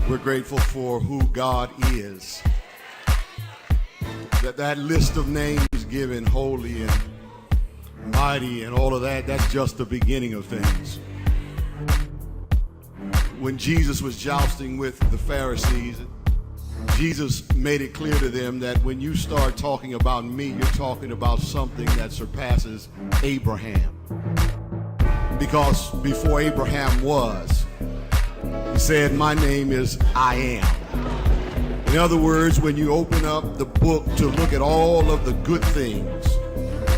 We're grateful for who God is. That list of names given, holy and mighty and all of that, that's just the beginning of things. When Jesus was jousting with the Pharisees, Jesus made it clear to them that when you start talking about me, you're talking about something that surpasses Abraham. Because before Abraham was, he said, my name is I am. In other words, when you open up the book to look at all of the good things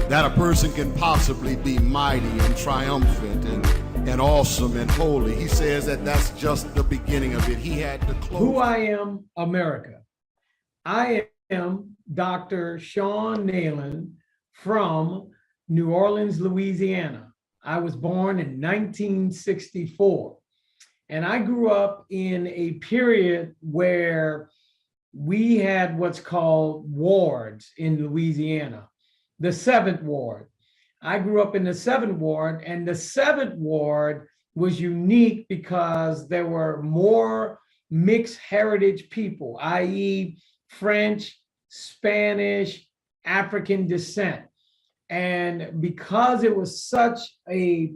that a person can possibly be, mighty and triumphant and awesome and holy, he says that that's just the beginning of it. He had to close. Who I am, America. I am Dr. SHON NEYLAND from New Orleans, Louisiana. I was born in 1964. And I grew up in a period where we had what's called wards in Louisiana, the 7th Ward. I grew up in the 7th Ward, and the 7th Ward was unique because there were more mixed heritage people, i.e. French, Spanish, African descent. And because it was such a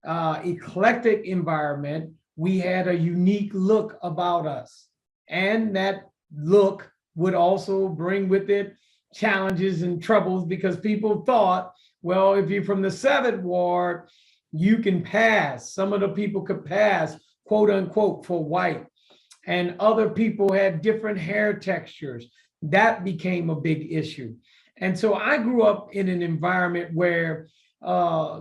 eclectic environment, we had a unique look about us. And that look would also bring with it challenges and troubles because people thought, well, if you're from the 7th Ward, you can pass. Some of the people could pass, quote unquote, for white. And other people had different hair textures. That became a big issue. And so I grew up in an environment where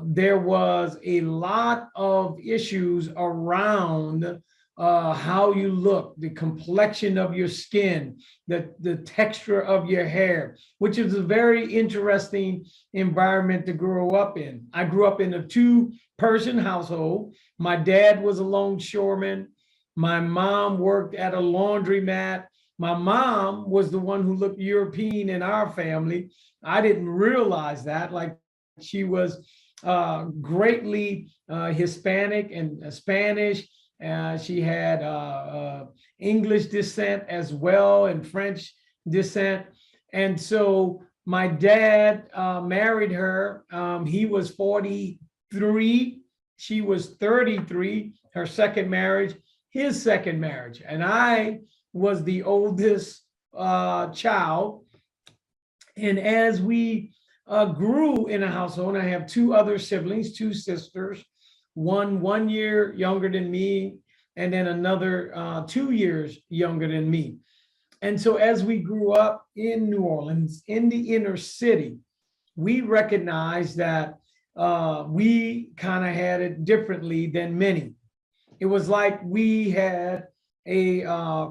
there was a lot of issues around how you look, the complexion of your skin, the texture of your hair, which is a very interesting environment to grow up in. I grew up in a 2-person household. My dad was a longshoreman. My mom worked at a laundromat. My mom was the one who looked European in our family. I didn't realize that, like she was greatly Hispanic and Spanish. She had English descent as well and French descent. And so my dad married her. He was 43. She was 33, her second marriage, his second marriage. And I was the oldest child. And as we grew in a household, I have 2 other siblings, 2 sisters, one 1 year younger than me, and then another 2 years younger than me. And so as we grew up in New Orleans, in the inner city, we recognized that we kind of had it differently than many. It was like we had a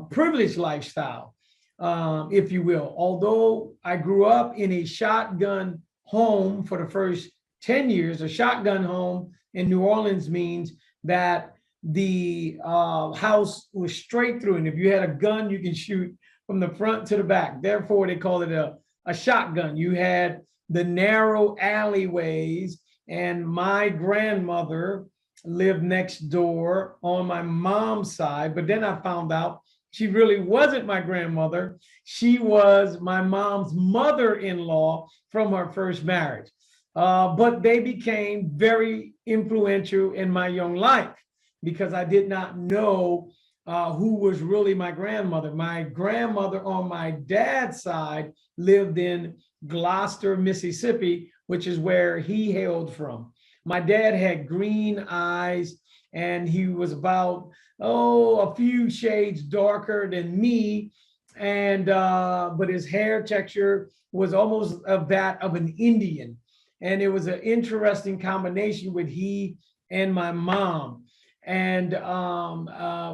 privileged lifestyle, if you will. Although I grew up in a shotgun home for the first 10 years, a shotgun home in New Orleans means that the house was straight through. And if you had a gun, you can shoot from the front to the back. Therefore, they call it a shotgun. You had the narrow alleyways, and my grandmother lived next door on my mom's side. But then I found out she really wasn't my grandmother. She was my mom's mother-in-law from her first marriage. But they became very influential in my young life because I did not know who was really my grandmother. My grandmother on my dad's side lived in Gloucester, Mississippi, which is where he hailed from. My dad had green eyes, and he was about, a few shades darker than me. And but his hair texture was almost of that of an Indian. And it was an interesting combination with he and my mom. And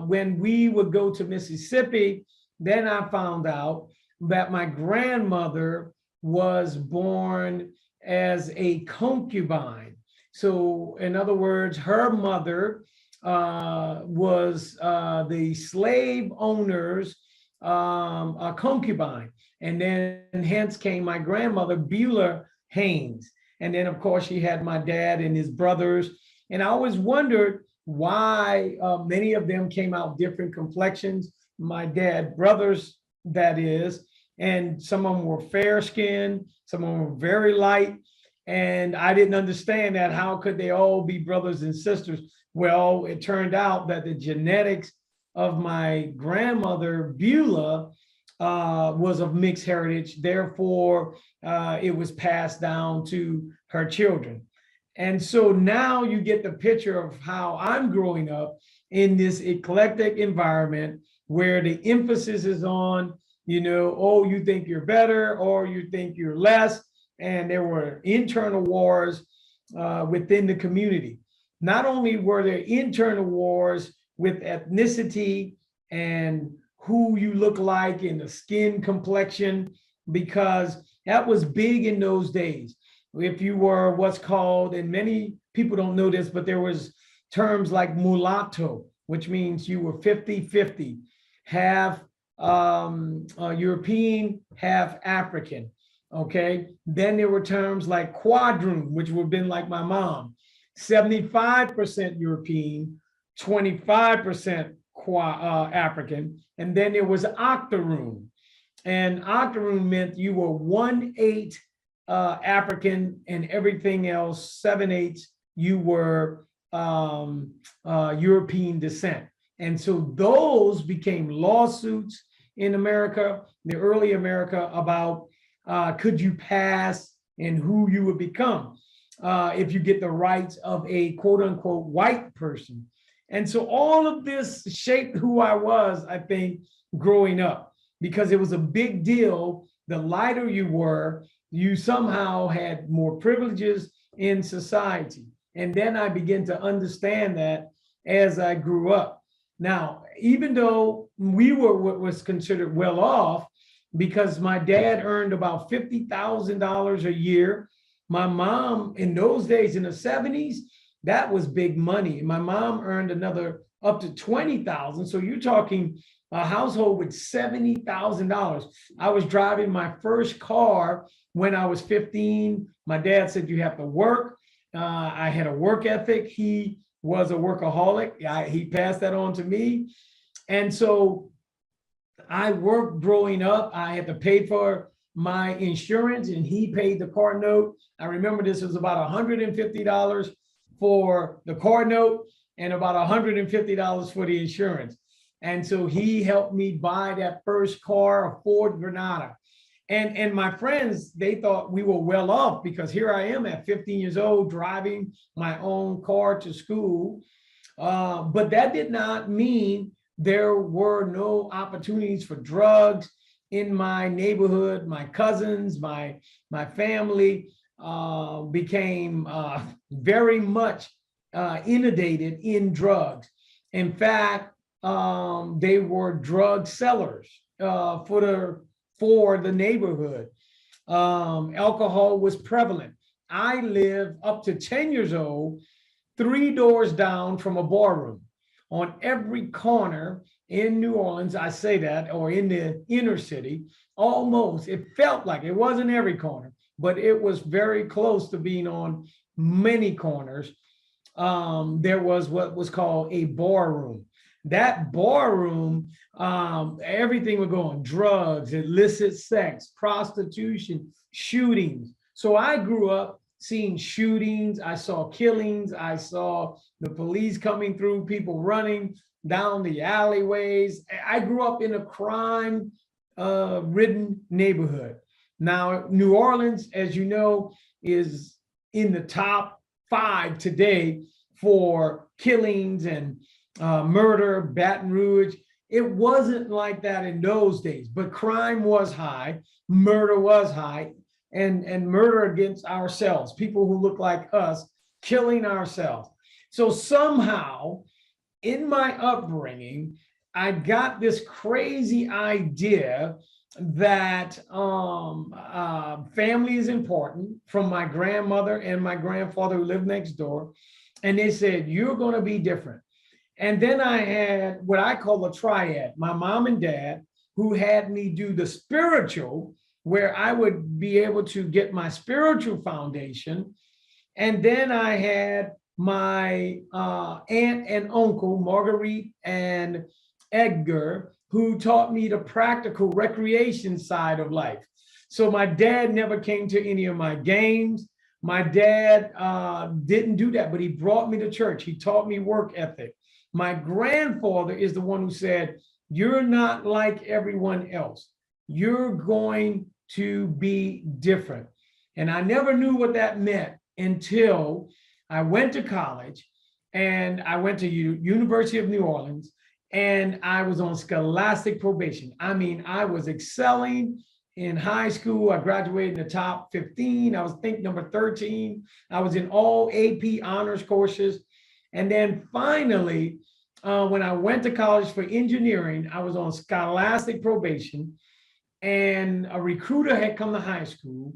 when we would go to Mississippi, then I found out that my grandmother was born as a concubine. So in other words, her mother was the slave owner's a concubine. And then hence came my grandmother, Beulah Haynes. And then, of course, she had my dad and his brothers. And I always wondered why many of them came out different complexions. my dad brothers, that is, and some of them were fair skinned, some of them were very light. And I didn't understand that. How could they all be brothers and sisters? Well, it turned out that the genetics of my grandmother, Beulah, was of mixed heritage. Therefore, it was passed down to her children. And so now you get the picture of how I'm growing up in this eclectic environment where the emphasis is on, oh, you think you're better or you think you're less. And there were internal wars within the community. Not only were there internal wars with ethnicity and who you look like and the skin complexion, because that was big in those days. If you were what's called, and many people don't know this, but there was terms like mulatto, which means you were 50-50, half European, half African. Okay. Then there were terms like quadroon, which would have been like my mom, 75% European, 25% African. And then there was octoroon. And octoroon meant you were 1/8 African and everything else, 7/8, you were European descent. And so those became lawsuits in America, the early America, about could you pass and who you would become if you get the rights of a quote unquote white person. And so all of this shaped who I was, I think, growing up, because it was a big deal. The lighter you were, you somehow had more privileges in society. And then I began to understand that as I grew up. Now, even though we were what was considered well off, because my dad earned about $50,000 a year. My mom, in those days, in the 70s, that was big money. My mom earned another up to $20,000. So you're talking a household with $70,000. I was driving my first car when I was 15. My dad said, you have to work. I had a work ethic. He was a workaholic. He passed that on to me. And so I worked growing up. I had to pay for my insurance and he paid the car note. I remember this was about $150 for the car note and about $150 for the insurance. And so he helped me buy that first car, a Ford Granada. And my friends, they thought we were well off, because here I am at 15 years old driving my own car to school. But that did not mean there were no opportunities for drugs in my neighborhood. My cousins, my family became very much inundated in drugs. In fact, they were drug sellers for the neighborhood. Alcohol was prevalent. I lived up to 10 years old, 3 doors down from a barroom. On every corner in New Orleans, I say that, or in the inner city, almost, it felt like, it wasn't every corner, but it was very close to being on many corners. There was what was called a barroom. That barroom, everything would go on: drugs, illicit sex, prostitution, shootings. So I grew up seeing shootings. I saw killings. I saw the police coming through, people running down the alleyways. I grew up in a crime ridden neighborhood. Now, New Orleans, as you know, is in the top 5 today for killings and murder. Baton Rouge. It wasn't like that in those days, but crime was high, murder was high, and murder against ourselves, people who look like us, killing ourselves. So somehow in my upbringing, I got this crazy idea that family is important, from my grandmother and my grandfather who lived next door. And they said, you're going to be different. And then I had what I call a triad, my mom and dad, who had me do the spiritual, where I would be able to get my spiritual foundation. And then I had my aunt and uncle, Marguerite and Edgar, who taught me the practical recreation side of life. So my dad never came to any of my games. My dad didn't do that, but he brought me to church. He taught me work ethic. My grandfather is the one who said, "You're not like everyone else. You're going to be different." And I never knew what that meant until I went to college, and I went to University of New Orleans, and I was on scholastic probation. I mean, I was excelling in high school. I graduated in the top 15. I was think number 13. I was in all AP honors courses. And then finally, when I went to college for engineering, I was on scholastic probation, and a recruiter had come to high school.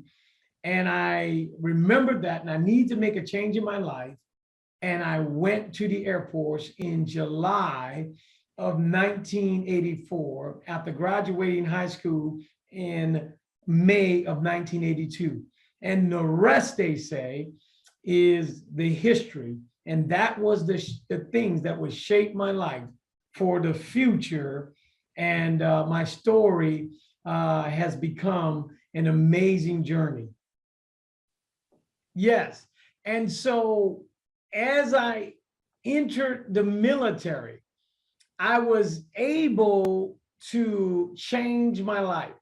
And I remembered that, and I need to make a change in my life. And I went to the Air Force in July of 1984 after graduating high school in May of 1982. And the rest, they say, is the history. And that was the things that would shape my life for the future. And my story has become an amazing journey. Yes. And so as I entered the military, I was able to change my life.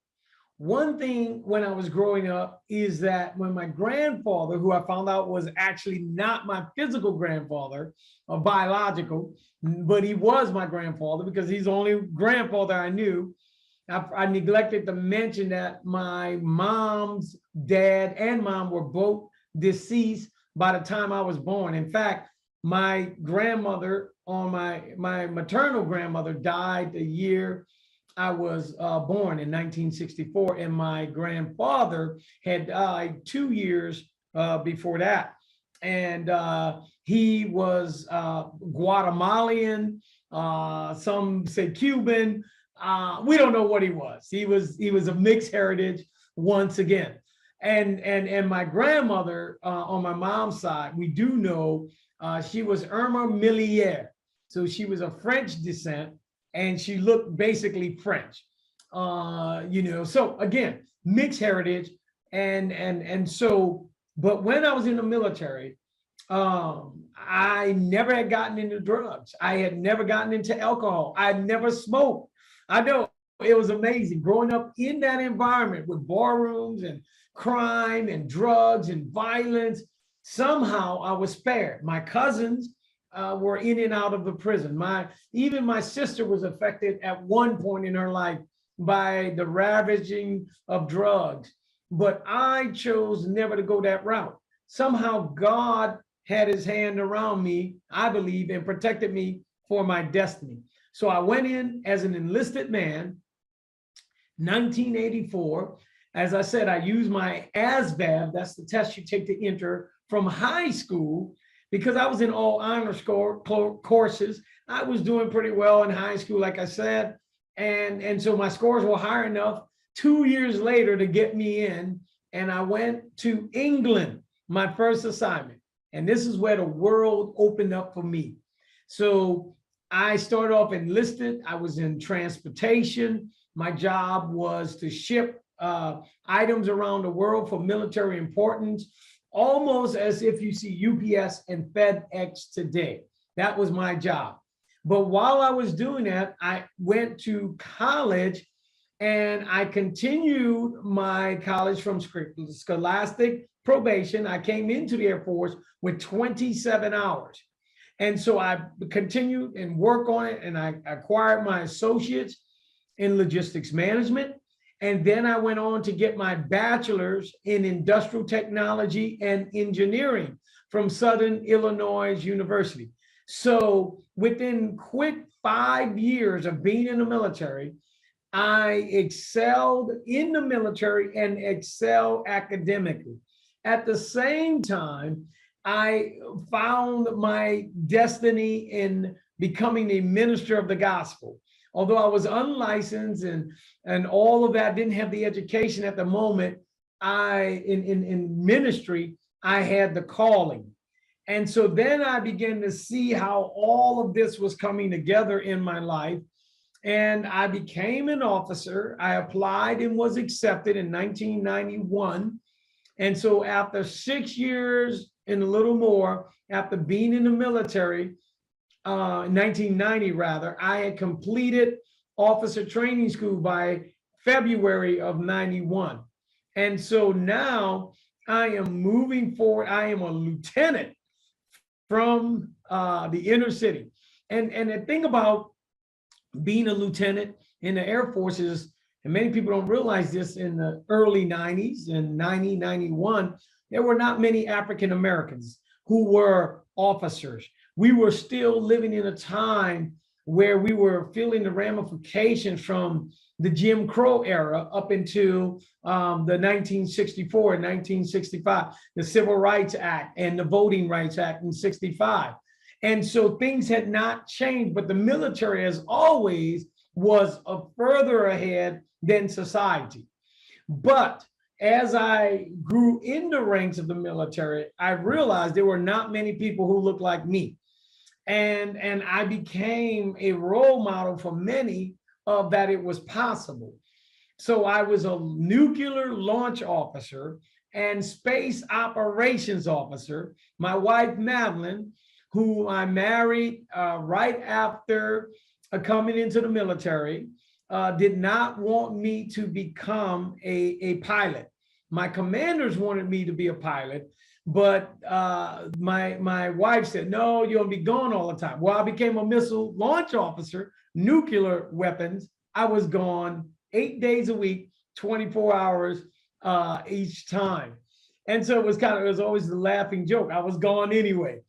One thing when I was growing up is that when my grandfather, who I found out was actually not my physical grandfather or biological, but he was my grandfather because he's the only grandfather I knew. I neglected to mention that my mom's dad and mom were both deceased by the time I was born. In fact, my grandmother, on my maternal grandmother, died the year I was born in 1964, and my grandfather had died 2 years before that. And he was Guatemalan, some say Cuban. We don't know what he was. He was a mixed heritage once again. And my grandmother on my mom's side, we do know she was Irma Millier. So she was of French descent, and she looked basically French. So again, mixed heritage. And so, but when I was in the military, I never had gotten into drugs. I had never gotten into alcohol. I had never smoked. I know it was amazing growing up in that environment with barrooms and crime and drugs and violence. Somehow I was spared. My cousins were in and out of the prison. Even my sister was affected at one point in her life by the ravaging of drugs. But I chose never to go that route. Somehow God had his hand around me, I believe, and protected me for my destiny. So I went in as an enlisted man, 1984. As I said, I used my ASVAB, that's the test you take to enter, from high school, because I was in all honors courses. I was doing pretty well in high school, like I said. And so my scores were high enough 2 years later to get me in. And I went to England, my first assignment. And this is where the world opened up for me. So I started off enlisted. I was in transportation. My job was to ship items around the world for military importance, almost as if you see UPS and FedEx today. That was my job. But while I was doing that, I went to college, and I continued my college from scholastic probation. I came into the Air Force with 27 hours. And so I continued and worked on it, and I acquired my associates in logistics management. And then I went on to get my bachelor's in industrial technology and engineering from Southern Illinois University. So within quick 5 years of being in the military, I excelled in the military and excelled academically. At the same time, I found my destiny in becoming a minister of the gospel. Although I was unlicensed and all of that, didn't have the education at the moment, in ministry, I had the calling. And so then I began to see how all of this was coming together in my life. and I became an officer. I applied and was accepted in 1991. And so after 6 years and a little more, after being in the military, 1990 rather, I had completed officer training school by February of 91. And so now I am moving forward. I am a lieutenant from the inner city. And the thing about being a lieutenant in the Air Force is, and many people don't realize this, in the early 90s and 90, 91, there were not many African Americans who were officers. We were still living in a time where we were feeling the ramifications from the Jim Crow era up into the 1964 and 1965, the Civil Rights Act and the Voting Rights Act in 65. And so things had not changed, but the military, as always, was further ahead than society. But as I grew in the ranks of the military, I realized there were not many people who looked like me. And I became a role model for many of that it was possible. So I was a nuclear launch officer and space operations officer. My wife, Madeline, who I married right after coming into the military, did not want me to become a pilot. My commanders wanted me to be a pilot, but my wife said, no, you'll be gone all the time. Well, I became a missile launch officer, nuclear weapons. I was gone 8 days a week, 24 hours each time. And so it was always the laughing joke. I was gone anyway.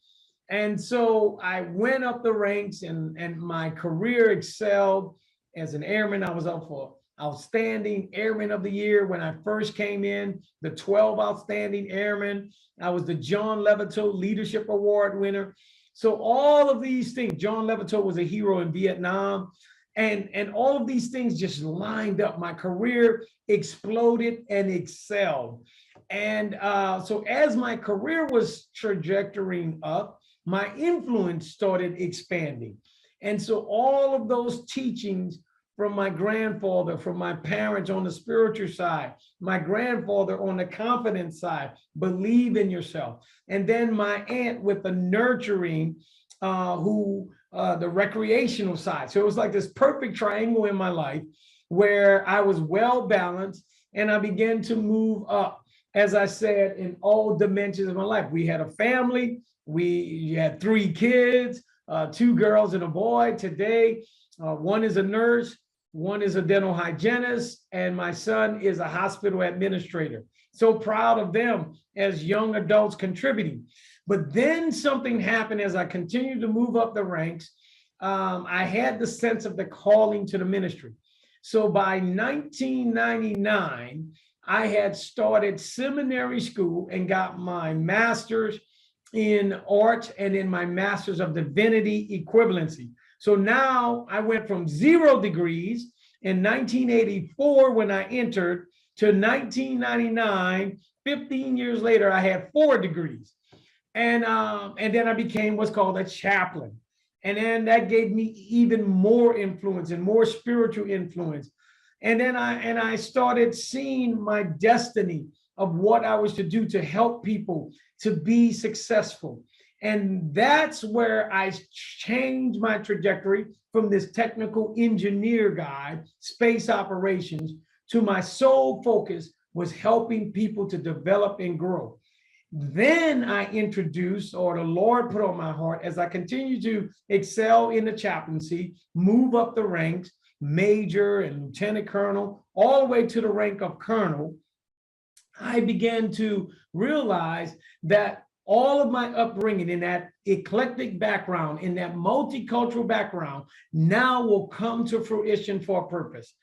And so I went up the ranks, and my career excelled. As an airman, I was up for Outstanding Airman of the Year when I first came in, the 12 Outstanding Airmen. I was the John Levitot Leadership Award winner. So all of these things, John Levitot was a hero in Vietnam, and all of these things just lined up. My career exploded and excelled. And so as my career was trajectorying up, my influence started expanding. And so all of those teachings from my grandfather, from my parents on the spiritual side, my grandfather on the confidence side, believe in yourself. And then my aunt with the nurturing, the recreational side. So it was like this perfect triangle in my life where I was well balanced, and I began to move up, as I said, in all dimensions of my life. We had a family. We had 3 kids, 2 girls and a boy. Today, one is a nurse, one is a dental hygienist, and my son is a hospital administrator. So proud of them as young adults contributing. But then something happened as I continued to move up the ranks. I had the sense of the calling to the ministry. So by 1999, I had started seminary school and got my master's in arts and in my master's of divinity equivalency. So now I went from 0 degrees in 1984 when I entered to 1999, 15 years later, I had 4 degrees. And then I became what's called a chaplain. And then that gave me even more influence and more spiritual influence. And then I started seeing my destiny of what I was to do to help people to be successful. And that's where I changed my trajectory from this technical engineer guy, space operations, to my sole focus was helping people to develop and grow. Then I introduced, or the Lord put on my heart, as I continue to excel in the chaplaincy, move up the ranks, major and lieutenant colonel, all the way to the rank of colonel, I began to realize that all of my upbringing in that eclectic background, in that multicultural background, now will come to fruition for a purpose.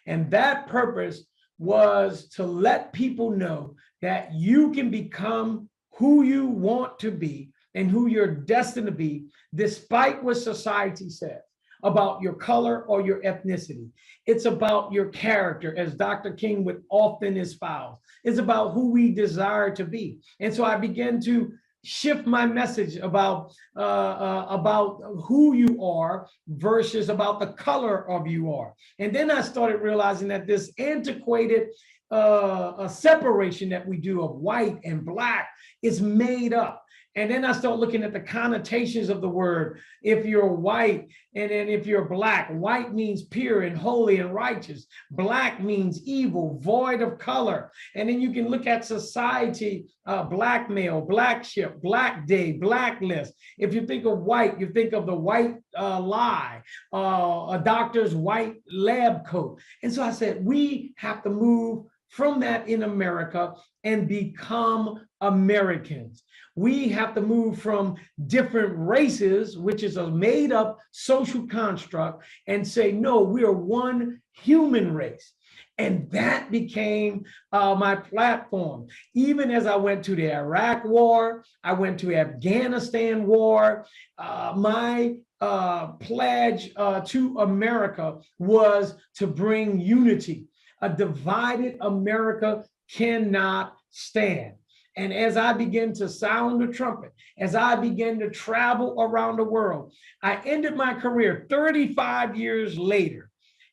And that purpose was to let people know that you can become who you want to be and who you're destined to be, despite what society says about your color or your ethnicity. It's about your character, as Dr. King would often espouse. It's about who we desire to be. And so I began to shift my message about who you are versus about the color of you are. And then I started realizing that this antiquated a separation that we do of white and black is made up. And then I start looking at the connotations of the word. If you're white, and then if you're black, white means pure and holy and righteous. Black means evil, void of color. And then you can look at society, blackmail, black ship, black day, blacklist. If you think of white, you think of the white lie, a doctor's white lab coat. And so I said, we have to move from that in America and become Americans. We have to move from different races, which is a made up social construct, and say, no, we are one human race. And that became my platform. Even as I went to the Iraq war, I went to Afghanistan war, my pledge to America was to bring unity. A divided America cannot stand. And as I began to sound the trumpet, as I began to travel around the world, I ended my career 35 years later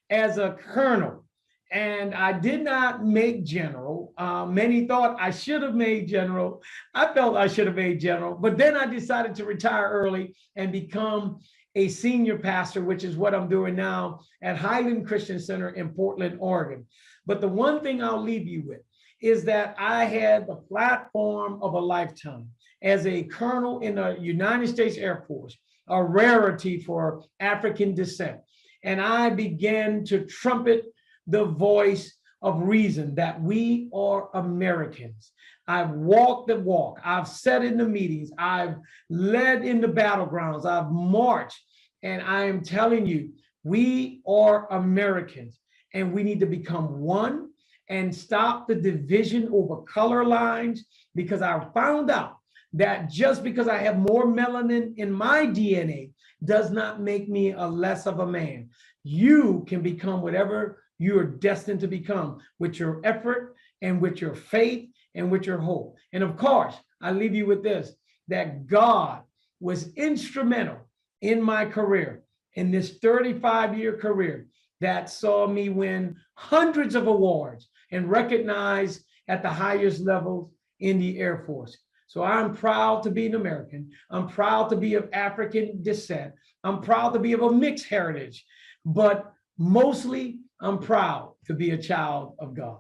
as a colonel. And I did not make general. Many thought I should have made general. I felt I should have made general, but then I decided to retire early and become a senior pastor, which is what I'm doing now at Highland Christian Center in Portland, Oregon. But the one thing I'll leave you with is that I had the platform of a lifetime as a colonel in the United States Air Force, a rarity for African descent. And I began to trumpet the voice of reason that we are Americans. I've walked the walk. I've sat in the meetings. I've led in the battlegrounds. I've marched. And I am telling you, we are Americans and we need to become one and stop the division over color lines, because I found out that just because I have more melanin in my DNA does not make me a less of a man. You can become whatever you are destined to become with your effort and with your faith and with your hope. And of course, I leave you with this, that God was instrumental in my career, in this 35-year career that saw me win hundreds of awards and recognized at the highest levels in the Air Force. So I'm proud to be an American. I'm proud to be of African descent. I'm proud to be of a mixed heritage, but mostly I'm proud to be a child of God.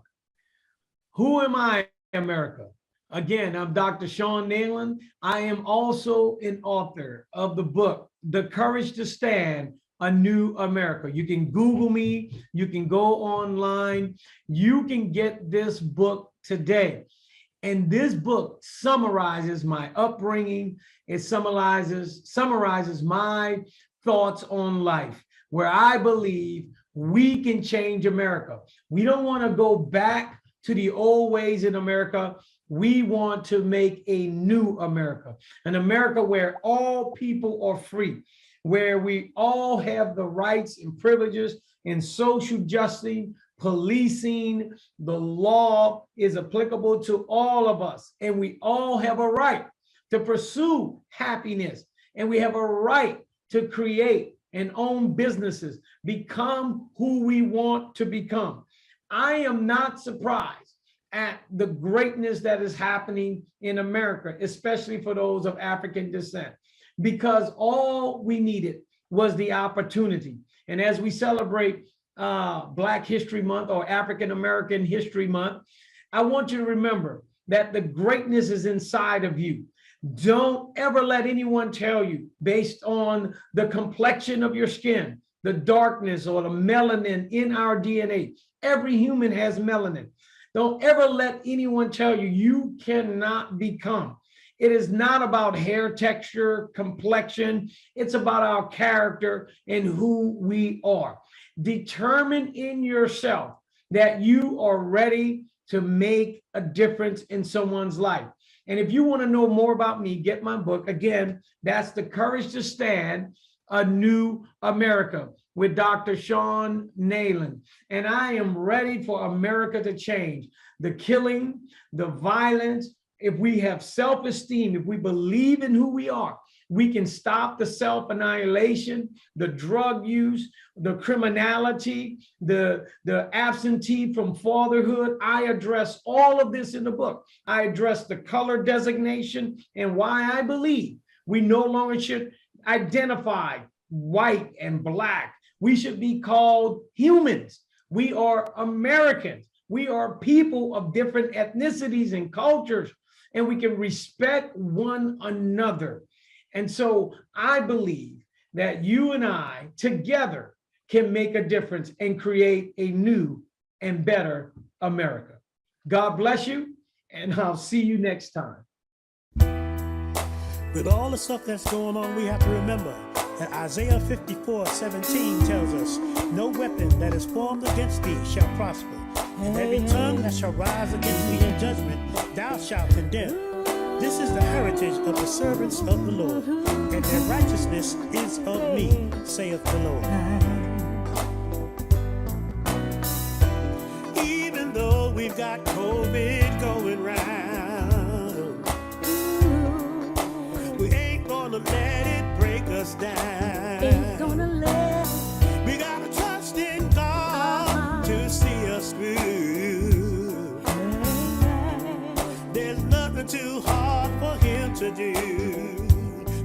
Who am I, America? Again, I'm Dr. SHON NEYLAND. I am also an author of the book, The Courage to Stand, A New America. You can Google me, you can go online, you can get this book today. And this book summarizes my upbringing. It summarizes my thoughts on life, where I believe we can change America. We don't want to go back to the old ways in America. We want to make a new America, an America where all people are free, where we all have the rights and privileges in social justice, policing. The law is applicable to all of us, and we all have a right to pursue happiness, and we have a right to create and own businesses, become who we want to become. I am not surprised at the greatness that is happening in America, especially for those of African descent, because all we needed was the opportunity. And as we celebrate Black History Month or African American History Month, I want you to remember that the greatness is inside of you. Don't ever let anyone tell you, based on the complexion of your skin, the darkness or the melanin in our DNA. Every human has melanin. Don't ever let anyone tell you you cannot become. It is not about hair texture, complexion. It's about our character and who we are. Determine in yourself that you are ready to make a difference in someone's life. And if you want to know more about me, get my book. Again, that's The Courage to Stand, A New America, with Dr. SHON NEYLAND. And I am ready for America to change. The killing, the violence, if we have self-esteem, if we believe in who we are, we can stop the self-annihilation, the drug use, the criminality, the absentee from fatherhood. I address all of this in the book. I address the color designation and why I believe we no longer should identify white and black. We should be called humans. We are Americans. We are people of different ethnicities and cultures, and we can respect one another. And so I believe that you and I together can make a difference and create a new and better America. God bless you, and I'll see you next time. With all the stuff that's going on, we have to remember that Isaiah 54:17 tells us, no weapon that is formed against thee shall prosper, and every tongue that shall rise against thee in judgment thou shalt condemn. This is the heritage of the servants of the Lord, and their righteousness is of me, saith the Lord. Even though we've got COVID going round, we ain't gonna let it break us down. Ain't gonna let. We gotta trust in God to see us through. There's nothing too hard for him to do.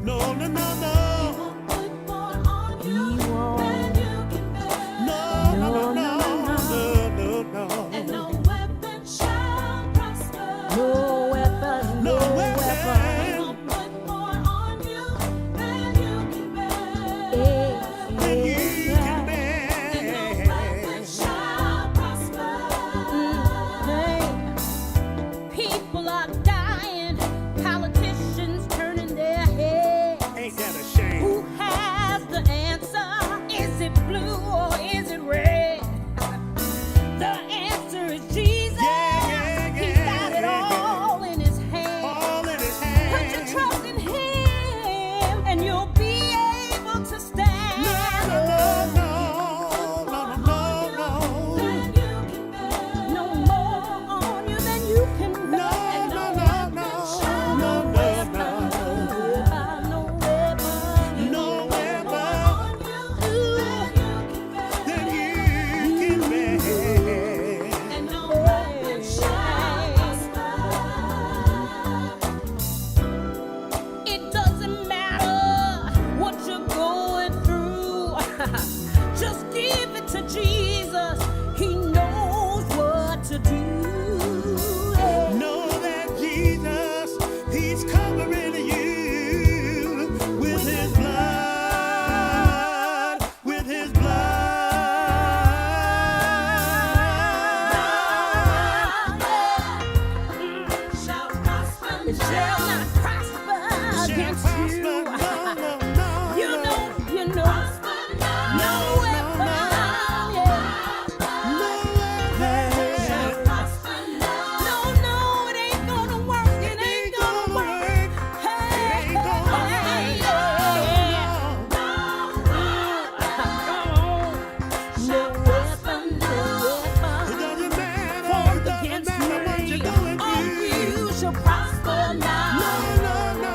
No, no, no, no. Put more on you than you can bear. No, no, no, no, no, no, no. And no weapon shall prosper. No weapon. He'll put more on you than you can bear. Than you can bear. And no weapon shall prosper. People are dying, politicians turning their heads. Ain't that a shame? Who has the answer? Is it blue or is it red? The answer is Jesus. He's got it all in his hand. All in his Put hand. your trust in him and you'll be able to stand. No, no, no, no, no, no, Than you can bear. No more on you than you can bear. No, And no, no, weapon no, shall no, no, prosper. no. No weapon. No weapon. On you than you can bear. Then you can bear. And no weapon shall prosper. It doesn't matter what you're going through. Just give it to Jesus. He knows what to do. Know that Jesus, he's covering you with his blood, with his blood. Shall prosper. It shall not prosper Shall against prosper. you. No, no, no, You no. know. No weapon. No weapon. No, it ain't gonna work. It ain't gonna work. Hey, It ain't gonna hey, no weapon. It doesn't matter. Formed It doesn't against matter what me. you're going On through. you shall prosper now. No, no, no.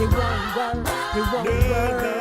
It won't work. It won't No, work. no.